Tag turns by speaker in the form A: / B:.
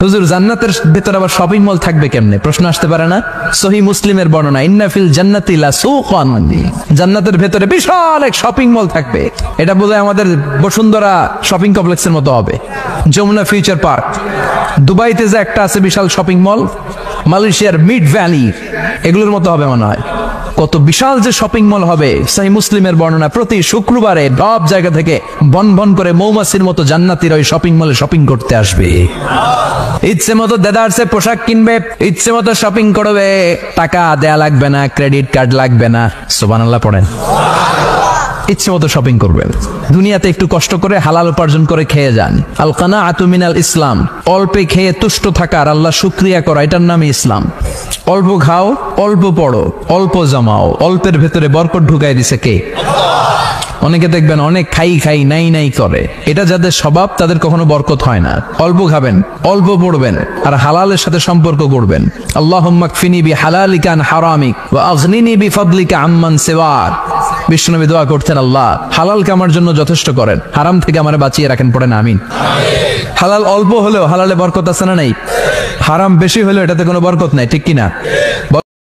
A: হুজুর জান্নাতের ভেতরে আবার শপিং মল থাকবে কেমনে? প্রশ্ন আসতে পারে না? সহিহ মুসলিমের বর্ণনা, ইন্না ফিল জান্নাতি লাসুকান, জান্নাতের ভেতরে বিশাল এক শপিং মল থাকবে। এটা বোধহয় আমাদের বসুন্ধরা শপিং কমপ্লেক্সের মতো হবে, যমুনা ফিউচার পার্ক। দুবাইতে যে একটা আছে বিশাল শপিং মল, মালয়েশিয়ার মিড ভ্যালি, এগুলোর মতো হবে মনে হয়। কত বিশাল যে শপিং মল হবে। সহিহ মুসলিমের বর্ণনা, প্রতি শুক্রবারে সব জায়গা থেকে বন বন করে মৌমাছির মতো জান্নাতীরা ওই শপিং মলে শপিং করতে আসবে। ইচ্ছে মতো দেদারসে পোশাক কিনবে, ইচ্ছে মতো শপিং করবে, টাকা দেয়া লাগবে না, ক্রেডিট কার্ড লাগবে না। সুবহানাল্লাহ পড়েন। ইচ্ছে মতো শপিং করবেন। দুনিয়াতে একটু কষ্ট করে হালাল উপার্জন করে খেয়ে যান। আল কানাআতু মিনাল ইসলাম, অল্পে খেয়ে তুষ্ট থাকার, আল্লাহ শুকরিয়া করা, এটার নামই ইসলাম। অল্প খাও, অল্প পড়ো, অল্প জমাও, অল্পের ভেতরে বরকত ঢুকাই দিছে কে? অনেকে দেখবেন অনেক খাই খাই নাই নাই করে, এটা যাদের স্বভাব তাদের কখনো বরকত হয় না। অল্প খাবেন, অল্প পড়বেন, আর হালালের সাথে সম্পর্ক করবেন। আল্লাহুম্মা কফিনি বিহালালিকা আন হারামিক ওয়া আগনিনি বিফাদলিকা আম্মান সিওয়াক। বিষ্ণুনবী দোয়া করতেন, আল্লাহ হালালকে আমার জন্য যথেষ্ট করেন, হারাম থেকে আমারে বাঁচিয়ে রাখেন। পড়েন আমিন। হালাল অল্প হলেও হালালে বরকত আছে না নাই? হারাম বেশি হলেও এটাতে কোনো বরকত নাই, ঠিক কিনা?